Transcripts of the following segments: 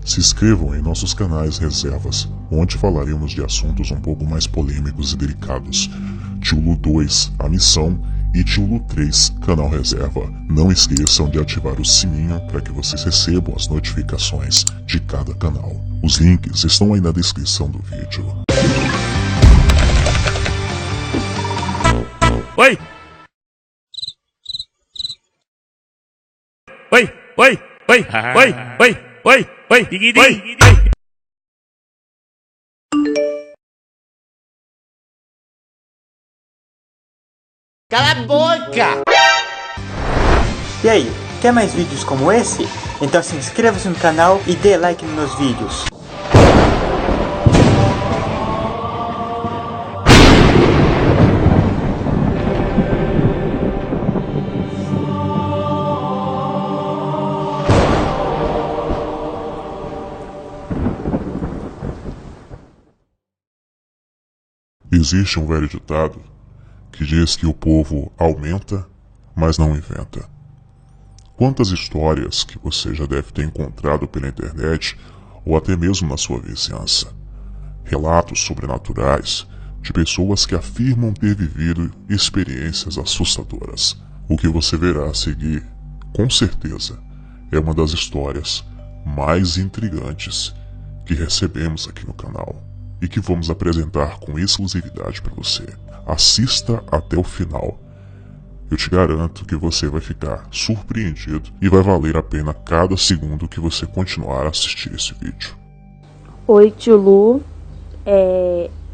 Se inscrevam em nossos canais reservas, onde falaremos de assuntos um pouco mais polêmicos e delicados. Tio Lu 2, A Missão, e Tio Lu 3, Canal Reserva. Não esqueçam de ativar o sininho para que vocês recebam as notificações de cada canal. Os links estão aí na descrição do vídeo. Oi! Oi! Oi! Oi! Oi! Oi! Oi! Oi! Oi! Cala a boca! E aí, quer mais vídeos como esse? Então se inscreva-se no canal e dê like nos meus vídeos. Existe um velho ditado que diz que o povo aumenta, mas não inventa. Quantas histórias que você já deve ter encontrado pela internet ou até mesmo na sua vizinhança? Relatos sobrenaturais de pessoas que afirmam ter vivido experiências assustadoras. O que você verá a seguir, com certeza, é uma das histórias mais intrigantes que recebemos aqui no canal e que vamos apresentar com exclusividade para você. Assista até o final. Eu te garanto que você vai ficar surpreendido e vai valer a pena cada segundo que você continuar a assistir esse vídeo. Oi, tio Lu.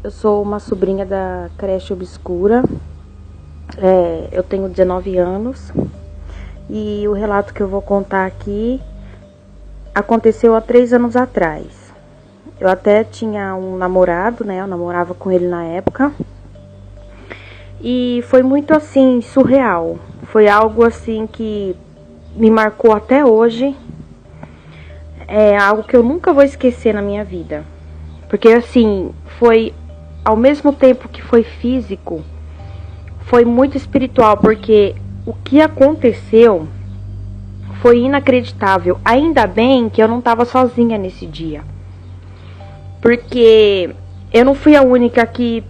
Eu sou uma sobrinha da creche obscura. Eu tenho 19 anos. E o relato que eu vou contar aqui aconteceu há 3 anos atrás. Eu até tinha um namorado, né? Eu namorava com ele na época. E foi muito assim, surreal. Foi algo assim que me marcou até hoje. É algo que eu nunca vou esquecer na minha vida. Porque assim, foi ao mesmo tempo que foi físico, foi muito espiritual. Porque o que aconteceu foi inacreditável. Ainda bem que eu não estava sozinha nesse dia. Porque eu não fui a única que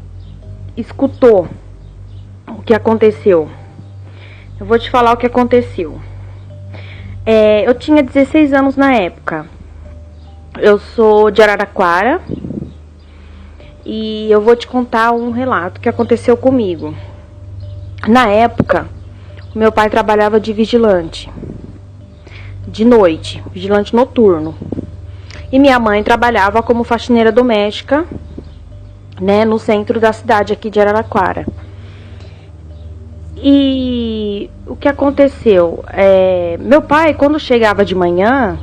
escutou o que aconteceu. Eu vou te falar o que aconteceu. Eu tinha 16 anos na época. Eu sou de Araraquara. E eu vou te contar um relato que aconteceu comigo. Na época, meu pai trabalhava de vigilante. De noite, vigilante noturno. E minha mãe trabalhava como faxineira doméstica, né, no centro da cidade aqui de Araraquara. E o que aconteceu? Meu pai, quando chegava de manhã,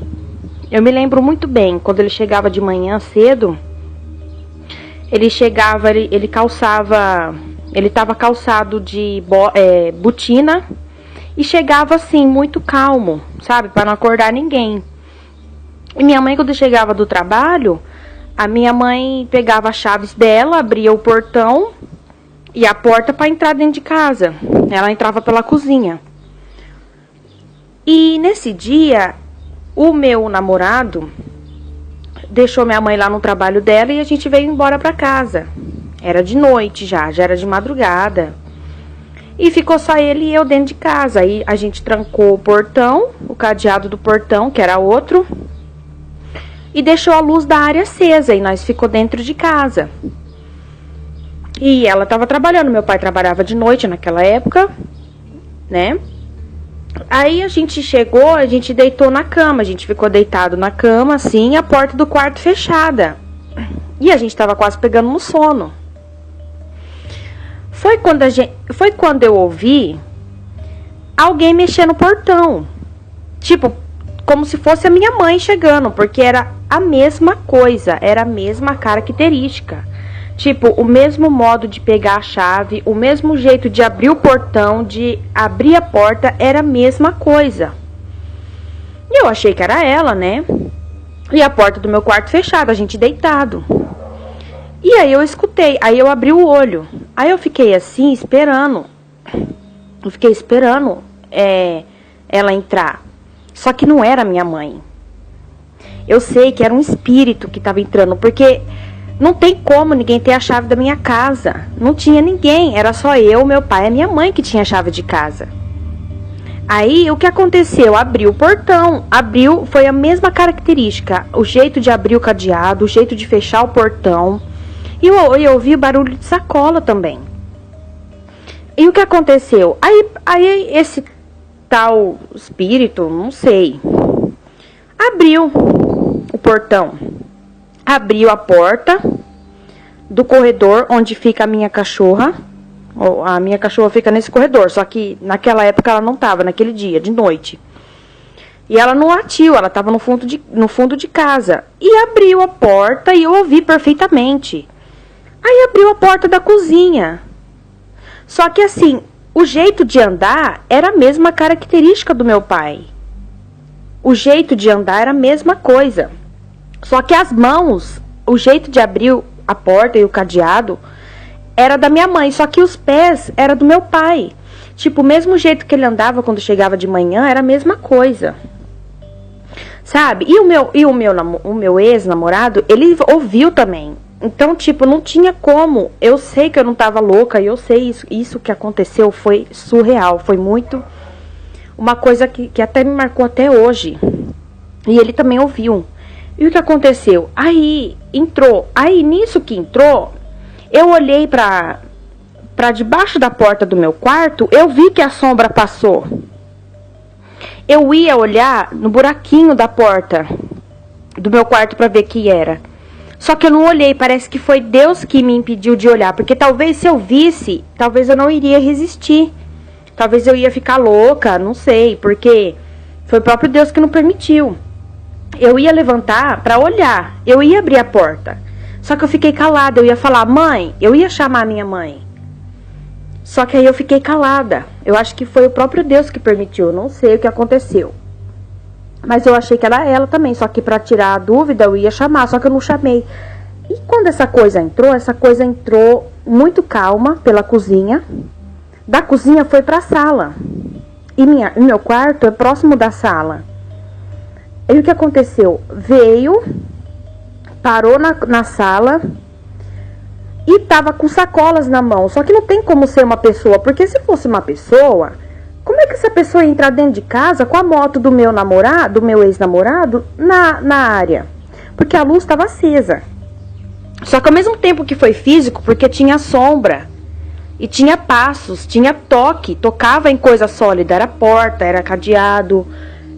eu me lembro muito bem, quando ele chegava de manhã cedo, ele chegava, ele calçava, ele estava calçado de botina e chegava assim, muito calmo, sabe, para não acordar ninguém. E minha mãe, quando chegava do trabalho, a minha mãe pegava as chaves dela, abria o portão e a porta para entrar dentro de casa. Ela entrava pela cozinha. E nesse dia, o meu namorado deixou minha mãe lá no trabalho dela e a gente veio embora para casa. Era de noite já era de madrugada. E ficou só ele e eu dentro de casa. Aí a gente trancou o portão, o cadeado do portão, que era outro, e deixou a luz da área acesa, e nós ficou dentro de casa. E ela estava trabalhando, meu pai trabalhava de noite naquela época, né? Aí a gente chegou, a gente deitou na cama, a gente ficou deitado na cama, assim, a porta do quarto fechada. E a gente estava quase pegando no sono. Foi quando eu ouvi alguém mexer no portão. Tipo, como se fosse a minha mãe chegando, porque era a mesma coisa, era a mesma característica. Tipo, o mesmo modo de pegar a chave, o mesmo jeito de abrir o portão, de abrir a porta, era a mesma coisa. E eu achei que era ela, né? E a porta do meu quarto fechada, a gente deitado. E aí eu escutei, aí eu abri o olho. Aí eu fiquei assim, esperando. Eu fiquei esperando ela entrar. Só que não era minha mãe. Eu sei que era um espírito que estava entrando, porque não tem como ninguém ter a chave da minha casa. Não tinha ninguém, era só eu, meu pai e a minha mãe que tinha a chave de casa. Aí, o que aconteceu? Abriu o portão, abriu, foi a mesma característica, o jeito de abrir o cadeado, o jeito de fechar o portão. E eu ouvi o barulho de sacola também. E o que aconteceu? Aí esse tal espírito, não sei, abriu o portão, abriu a porta do corredor onde fica a minha cachorra. A minha cachorra fica nesse corredor, só que naquela época ela não estava, naquele dia, de noite. E ela não latiu, ela estava no fundo de casa. E abriu a porta e eu ouvi perfeitamente. Aí abriu a porta da cozinha. Só que assim, o jeito de andar era a mesma característica do meu pai. O jeito de andar era a mesma coisa. Só que as mãos, o jeito de abrir a porta e o cadeado era da minha mãe, só que os pés era do meu pai. Tipo, o mesmo jeito que ele andava quando chegava de manhã, era a mesma coisa. Sabe? E o meu ex-namorado, ele ouviu também. Então, tipo, não tinha como. Eu sei que eu não tava louca, e eu sei isso que aconteceu foi surreal. Foi muito uma coisa que até me marcou até hoje. E ele também ouviu. E o que aconteceu? Aí, entrou. Aí, nisso que entrou, eu olhei pra debaixo da porta do meu quarto, eu vi que a sombra passou. Eu ia olhar no buraquinho da porta do meu quarto pra ver o que era. Só que eu não olhei, parece que foi Deus que me impediu de olhar. Porque talvez se eu visse, talvez eu não iria resistir. Talvez eu ia ficar louca, não sei. Porque foi o próprio Deus que não permitiu. Eu ia levantar pra olhar, eu ia abrir a porta. Só que eu fiquei calada, eu ia falar, mãe, eu ia chamar a minha mãe. Só que aí eu fiquei calada. Eu acho que foi o próprio Deus que permitiu, não sei o que aconteceu. Mas eu achei que era ela também, só que pra tirar a dúvida eu ia chamar, só que eu não chamei. E quando essa coisa entrou muito calma pela cozinha. Da cozinha foi pra sala. E meu quarto é próximo da sala. E o que aconteceu? Veio, parou na sala e tava com sacolas na mão. Só que não tem como ser uma pessoa, porque se fosse uma pessoa, como é que essa pessoa ia entrar dentro de casa com a moto do meu namorado, do meu ex-namorado, na área? Porque a luz estava acesa. Só que ao mesmo tempo que foi físico, porque tinha sombra, e tinha passos, tinha toque, tocava em coisa sólida, era porta, era cadeado,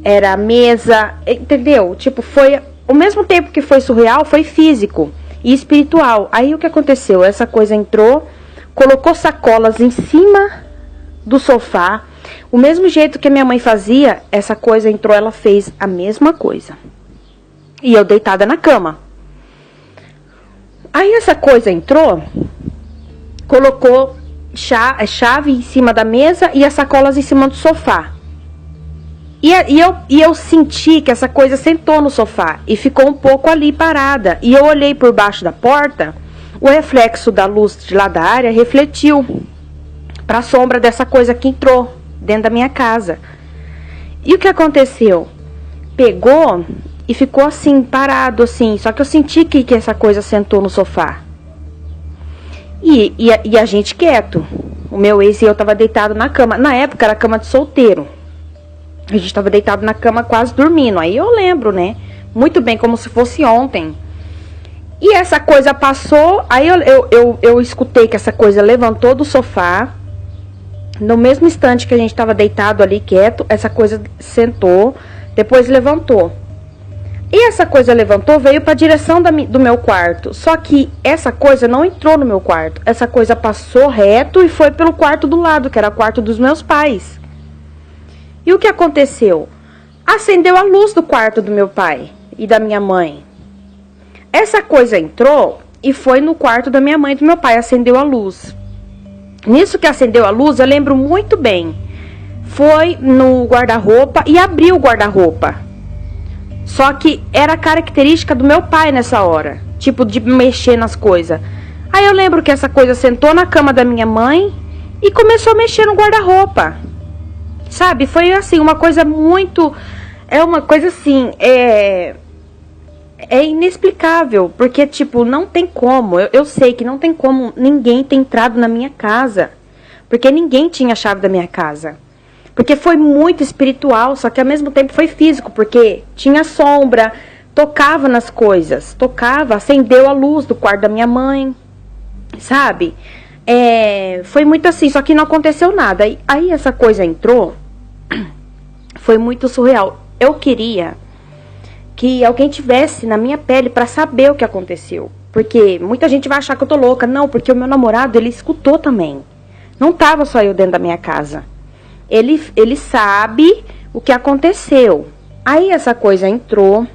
era mesa, entendeu? Tipo, foi, ao mesmo tempo que foi surreal, foi físico e espiritual. Aí o que aconteceu? Essa coisa entrou, colocou sacolas em cima do sofá. O mesmo jeito que a minha mãe fazia, essa coisa entrou, ela fez a mesma coisa. E eu deitada na cama. Aí essa coisa entrou, colocou chave em cima da mesa e as sacolas em cima do sofá. E eu senti que essa coisa sentou no sofá e ficou um pouco ali parada. E eu olhei por baixo da porta, o reflexo da luz de lá da área refletiu para a sombra dessa coisa que entrou dentro da minha casa. E o que aconteceu? Pegou e ficou assim, parado assim. Só que eu senti que essa coisa sentou no sofá. E a gente quieto. O meu ex e eu tava deitado na cama. Na época era cama de solteiro. A gente tava deitado na cama quase dormindo. Aí eu lembro, né? Muito bem, como se fosse ontem. E essa coisa passou. Aí eu escutei que essa coisa levantou do sofá. No mesmo instante que a gente tava deitado ali quieto, essa coisa sentou. Depois levantou. E essa coisa levantou, veio para a direção do meu quarto. Só que essa coisa não entrou no meu quarto. Essa coisa passou reto e foi pelo quarto do lado, que era o quarto dos meus pais. E o que aconteceu? Acendeu a luz do quarto do meu pai e da minha mãe. Essa coisa entrou e foi no quarto da minha mãe e do meu pai, acendeu a luz. Nisso que acendeu a luz, eu lembro muito bem. Foi no guarda-roupa e abriu o guarda-roupa. Só que era característica do meu pai nessa hora. Tipo, de mexer nas coisas. Aí eu lembro que essa coisa sentou na cama da minha mãe e começou a mexer no guarda-roupa. Sabe? Foi assim, uma coisa muito... É uma coisa assim, é inexplicável, porque, tipo, não tem como, eu sei que não tem como ninguém ter entrado na minha casa, porque ninguém tinha a chave da minha casa, porque foi muito espiritual, só que ao mesmo tempo foi físico, porque tinha sombra, tocava nas coisas, tocava, acendeu a luz do quarto da minha mãe, sabe? Foi muito assim, só que não aconteceu nada, aí essa coisa entrou, foi muito surreal, eu queria que alguém tivesse na minha pele pra saber o que aconteceu. Porque muita gente vai achar que eu tô louca. Não, porque o meu namorado, ele escutou também. Não tava só eu dentro da minha casa. Ele sabe o que aconteceu. Aí essa coisa entrou,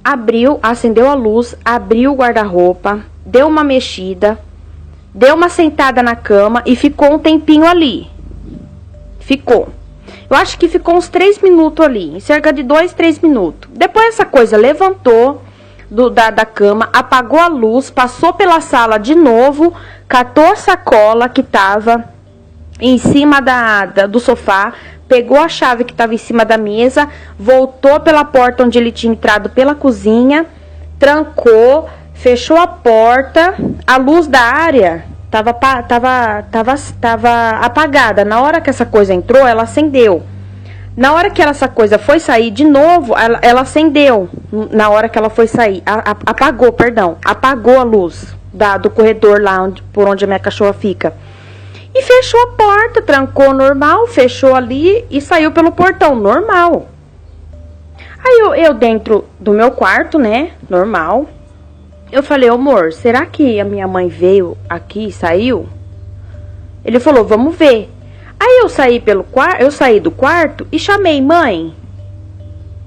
abriu, acendeu a luz, abriu o guarda-roupa, deu uma mexida, deu uma sentada na cama e ficou um tempinho ali. Ficou. Eu acho que ficou uns 3 minutos ali, em cerca de 2, 3 minutos. Depois essa coisa levantou da cama, apagou a luz, passou pela sala de novo, catou a sacola que estava em cima do sofá, pegou a chave que estava em cima da mesa, voltou pela porta onde ele tinha entrado pela cozinha, trancou, fechou a porta, a luz da área tava apagada. Na hora que essa coisa entrou, ela acendeu. Na hora que essa coisa foi sair de novo, ela acendeu. Na hora que ela foi sair, apagou a luz do corredor lá por onde a minha cachorra fica. E fechou a porta, trancou normal, fechou ali e saiu pelo portão, normal. Aí eu dentro do meu quarto, né, normal. Eu falei, amor, será que a minha mãe veio aqui e saiu? Ele falou, vamos ver. Aí eu saí do quarto e chamei, mãe.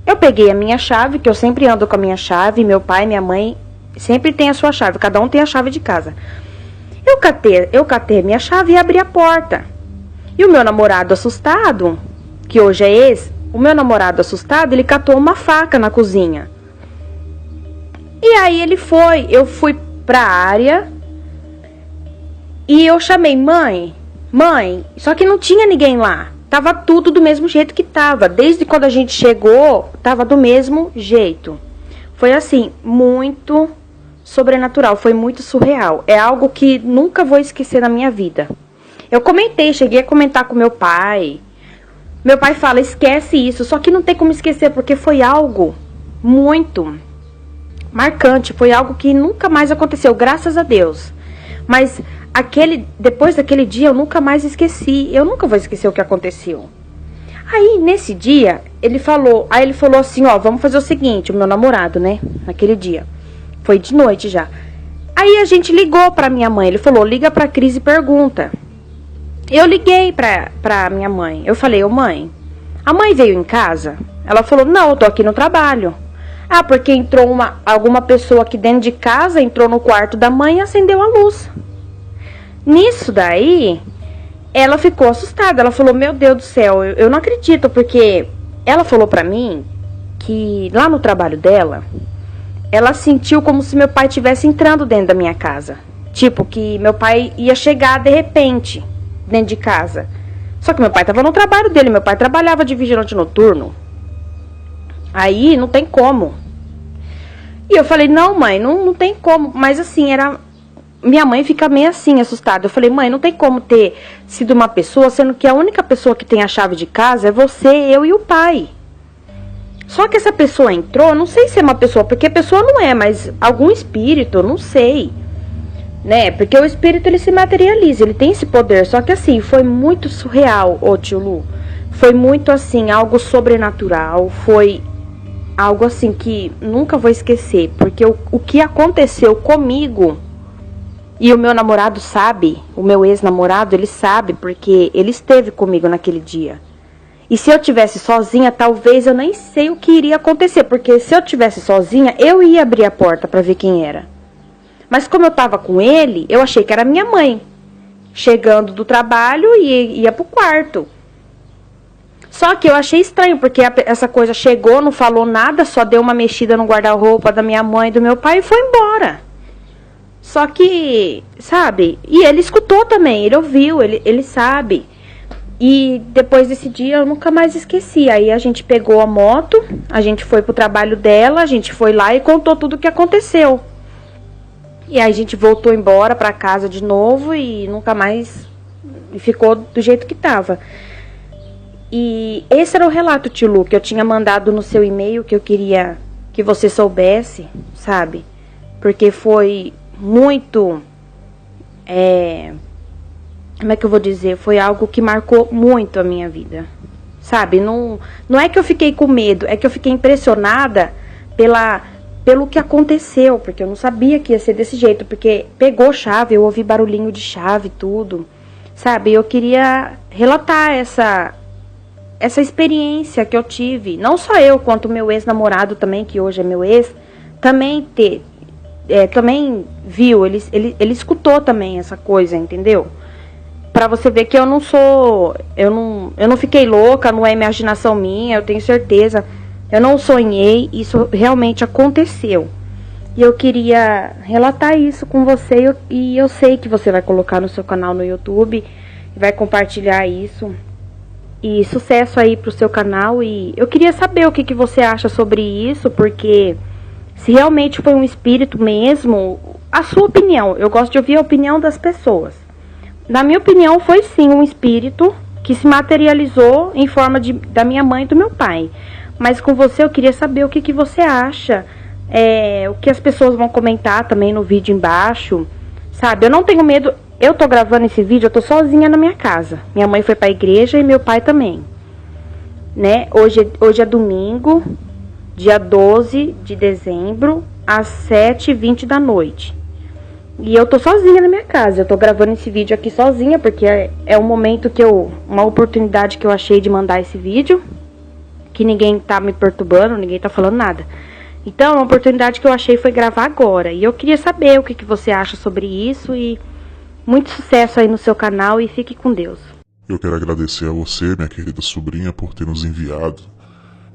Eu peguei a minha chave, que eu sempre ando com a minha chave, meu pai e minha mãe sempre tem a sua chave, cada um tem a chave de casa. Eu catei a minha chave e abri a porta. E o meu namorado assustado, que hoje é o meu namorado assustado, ele catou uma faca na cozinha. E aí eu fui pra área e eu chamei, mãe, só que não tinha ninguém lá. Tava tudo do mesmo jeito que tava. Desde quando a gente chegou, tava do mesmo jeito. Foi assim, muito sobrenatural, foi muito surreal. É algo que nunca vou esquecer na minha vida. Cheguei a comentar com meu pai. Meu pai fala, esquece isso, só que não tem como esquecer, porque foi algo muito marcante, foi algo que nunca mais aconteceu, graças a Deus. Mas depois daquele dia eu nunca mais esqueci, eu nunca vou esquecer o que aconteceu. Aí nesse dia, ele falou assim, ó, vamos fazer o seguinte, o meu namorado, né, naquele dia, foi de noite já. Aí a gente ligou pra minha mãe, ele falou, liga pra Cris e pergunta. Eu liguei pra minha mãe, eu falei, ô mãe, a mãe veio em casa? Ela falou, não, eu tô aqui no trabalho. Ah, porque entrou alguma pessoa aqui dentro de casa, entrou no quarto da mãe e acendeu a luz. Nisso daí, ela ficou assustada. Ela falou, meu Deus do céu, eu não acredito, porque ela falou pra mim que lá no trabalho dela, ela sentiu como se meu pai estivesse entrando dentro da minha casa. Tipo, que meu pai ia chegar de repente dentro de casa. Só que meu pai tava no trabalho dele, meu pai trabalhava de vigilante noturno. Aí não tem como. E eu falei, não mãe, não tem como. Mas assim, minha mãe fica meio assim, assustada. Eu falei, mãe, não tem como ter sido uma pessoa, sendo que a única pessoa que tem a chave de casa é você, eu e o pai. Só que essa pessoa entrou, não sei se é uma pessoa, porque a pessoa não é, mas algum espírito, não sei. Né, porque o espírito ele se materializa, ele tem esse poder. Só que assim, foi muito surreal, ô tio Lu. Foi muito assim, algo sobrenatural, foi algo assim que nunca vou esquecer, porque o que aconteceu comigo, e o meu namorado sabe, o meu ex-namorado, ele sabe, porque ele esteve comigo naquele dia. E se eu tivesse sozinha, talvez eu nem sei o que iria acontecer, porque se eu tivesse sozinha, eu ia abrir a porta para ver quem era. Mas como eu tava com ele, eu achei que era minha mãe, chegando do trabalho e ia pro quarto. Só que eu achei estranho, porque essa coisa chegou, não falou nada, só deu uma mexida no guarda-roupa da minha mãe e do meu pai e foi embora. Só que, sabe, e ele escutou também, ele ouviu, ele sabe. E depois desse dia eu nunca mais esqueci. Aí a gente pegou a moto, a gente foi pro trabalho dela, a gente foi lá e contou tudo o que aconteceu. E aí a gente voltou embora pra casa de novo e nunca mais ficou do jeito que tava. E esse era o relato, tio Lu, que eu tinha mandado no seu e-mail, que eu queria que você soubesse, sabe? Porque foi muito... como é que eu vou dizer? Foi algo que marcou muito a minha vida, sabe? Não é que eu fiquei com medo, é que eu fiquei impressionada pelo que aconteceu, porque eu não sabia que ia ser desse jeito, porque pegou chave, eu ouvi barulhinho de chave, tudo, sabe? Eu queria relatar essa experiência que eu tive, não só eu, quanto meu ex-namorado também, que hoje é meu ex, também também viu, ele escutou também essa coisa, entendeu? Pra você ver que eu não fiquei louca, não é imaginação minha, eu tenho certeza, eu não sonhei, isso realmente aconteceu. E eu queria relatar isso com você, e eu sei que você vai colocar no seu canal no YouTube, vai compartilhar isso. E sucesso aí pro seu canal. E eu queria saber o que você acha sobre isso, porque se realmente foi um espírito mesmo, a sua opinião, eu gosto de ouvir a opinião das pessoas. Na minha opinião, foi sim um espírito que se materializou em forma da minha mãe e do meu pai. Mas com você eu queria saber o que você acha, o que as pessoas vão comentar também no vídeo embaixo, sabe? Eu não tenho medo. Eu tô gravando esse vídeo, eu tô sozinha na minha casa. Minha mãe foi pra igreja e meu pai também, né? Hoje é domingo, dia 12 de dezembro, às 7h20 da noite. E eu tô sozinha na minha casa. Eu tô gravando esse vídeo aqui sozinha, porque é um momento uma oportunidade que eu achei de mandar esse vídeo, que ninguém tá me perturbando, ninguém tá falando nada. Então, a oportunidade que eu achei foi gravar agora. E eu queria saber o que você acha sobre isso e... muito sucesso aí no seu canal e fique com Deus. Eu quero agradecer a você, minha querida sobrinha, por ter nos enviado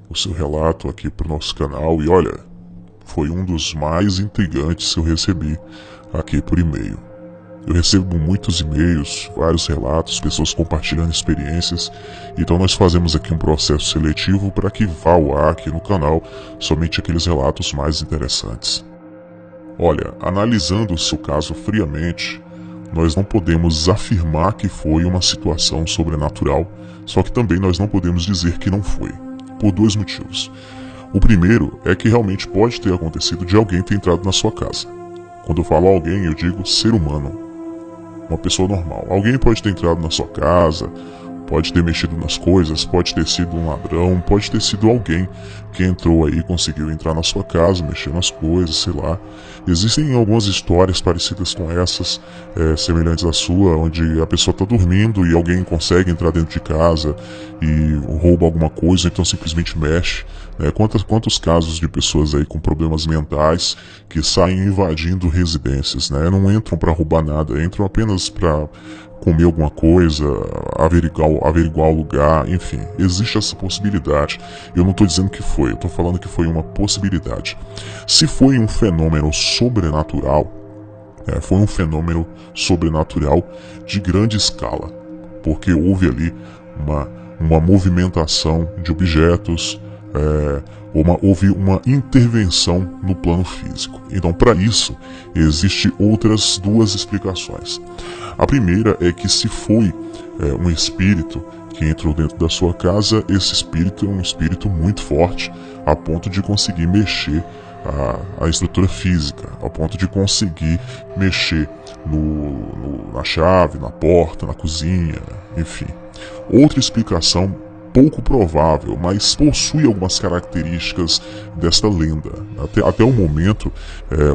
o seu relato aqui para o nosso canal. E olha, foi um dos mais intrigantes que eu recebi aqui por e-mail. Eu recebo muitos e-mails, vários relatos, pessoas compartilhando experiências. Então nós fazemos aqui um processo seletivo para que vá ao ar aqui no canal somente aqueles relatos mais interessantes. Olha, analisando o seu caso friamente, nós não podemos afirmar que foi uma situação sobrenatural, só que também nós não podemos dizer que não foi, por dois motivos. O primeiro é que realmente pode ter acontecido de alguém ter entrado na sua casa. Quando eu falo alguém, eu digo ser humano, uma pessoa normal. Alguém pode ter entrado na sua casa, pode ter mexido nas coisas, pode ter sido um ladrão, pode ter sido alguém que entrou aí e conseguiu entrar na sua casa, mexer nas coisas, sei lá. Existem algumas histórias parecidas com essas, semelhantes à sua, onde a pessoa está dormindo e alguém consegue entrar dentro de casa e rouba alguma coisa, então simplesmente mexe. Quantos casos de pessoas aí com problemas mentais que saem invadindo residências, né? Não entram para roubar nada, entram apenas para comer alguma coisa, averiguar o lugar, enfim, existe essa possibilidade. Eu não estou dizendo que foi, eu estou falando que foi uma possibilidade. Se foi um fenômeno sobrenatural, foi um fenômeno sobrenatural de grande escala, porque houve ali uma movimentação de objetos, houve uma intervenção no plano físico. Então, para isso, existem outras duas explicações. A primeira é que se foi um espírito que entrou dentro da sua casa, esse espírito é um espírito muito forte, a ponto de conseguir mexer a estrutura física, a ponto de conseguir mexer na chave, na porta, na cozinha, enfim. Outra explicação pouco provável, mas possui algumas características desta lenda. Até o momento,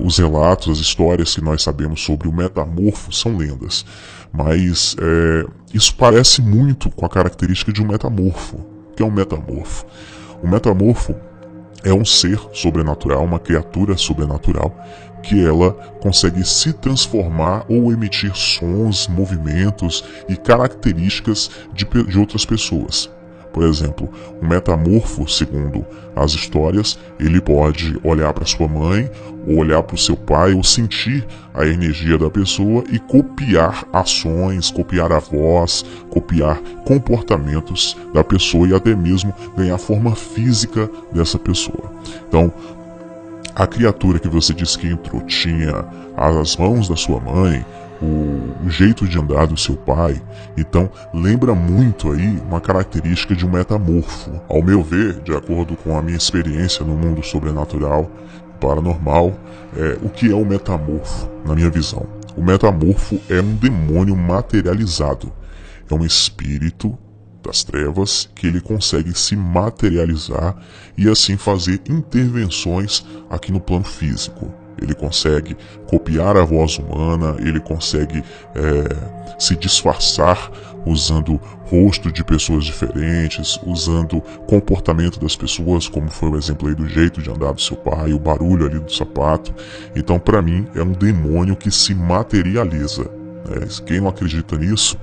os relatos, as histórias que nós sabemos sobre o metamorfo são lendas, mas isso parece muito com a característica de um metamorfo. O que é um metamorfo? O metamorfo é um ser sobrenatural, uma criatura sobrenatural, que ela consegue se transformar ou emitir sons, movimentos e características de outras pessoas. Por exemplo, um metamorfo, segundo as histórias, ele pode olhar para sua mãe, ou olhar para o seu pai, ou sentir a energia da pessoa e copiar ações, copiar a voz, copiar comportamentos da pessoa e até mesmo ganhar a forma física dessa pessoa. Então, a criatura que você disse que entrou tinha as mãos da sua mãe, o jeito de andar do seu pai, então lembra muito aí uma característica de um metamorfo. Ao meu ver, de acordo com a minha experiência no mundo sobrenatural, paranormal, o que é o metamorfo, na minha visão? O metamorfo é um demônio materializado, é um espírito das trevas que ele consegue se materializar e assim fazer intervenções aqui no plano físico. Ele consegue copiar a voz humana, ele consegue se disfarçar usando rosto de pessoas diferentes, usando comportamento das pessoas, como foi o exemplo aí do jeito de andar do seu pai, o barulho ali do sapato. Então, para mim, é um demônio que se materializa. Quem não acredita nisso,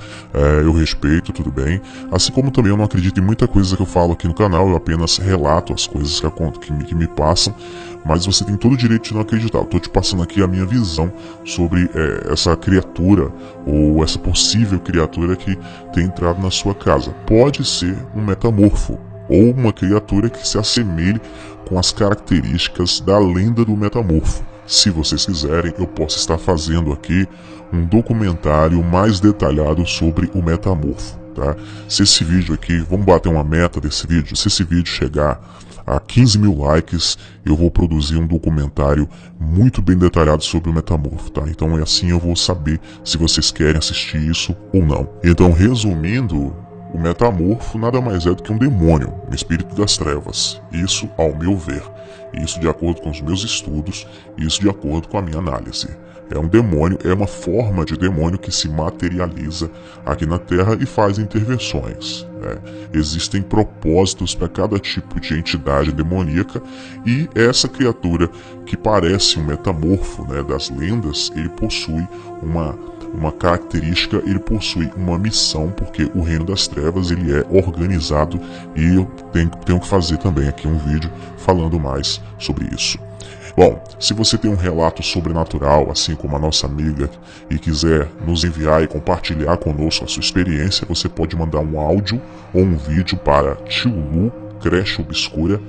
eu respeito, tudo bem. Assim como também eu não acredito em muita coisa que eu falo aqui no canal, eu apenas relato as coisas que me passam, mas você tem todo o direito de não acreditar. Eu tô te passando aqui a minha visão sobre essa criatura, ou essa possível criatura que tem entrado na sua casa. Pode ser um metamorfo, ou uma criatura que se assemelhe com as características da lenda do metamorfo. Se vocês quiserem, eu posso estar fazendo aqui um documentário mais detalhado sobre o metamorfo, tá? Se esse vídeo aqui, vamos bater uma meta desse vídeo, se esse vídeo chegar a 15 mil likes, eu vou produzir um documentário muito bem detalhado sobre o metamorfo, tá? Então é assim eu vou saber se vocês querem assistir isso ou não. Então, resumindo, o metamorfo nada mais é do que um demônio, um espírito das trevas. Isso ao meu ver. Isso de acordo com os meus estudos, isso de acordo com a minha análise. É um demônio, é uma forma de demônio que se materializa aqui na Terra e faz intervenções. Existem propósitos para cada tipo de entidade demoníaca, e essa criatura que parece um metamorfo, das lendas, ele possui uma característica, ele possui uma missão, porque o reino das trevas ele é organizado, e eu tenho que fazer também aqui um vídeo falando mais sobre isso. Bom, se você tem um relato sobrenatural, assim como a nossa amiga, e quiser nos enviar e compartilhar conosco a sua experiência, você pode mandar um áudio ou um vídeo para Tio Lu, Creche Obscura,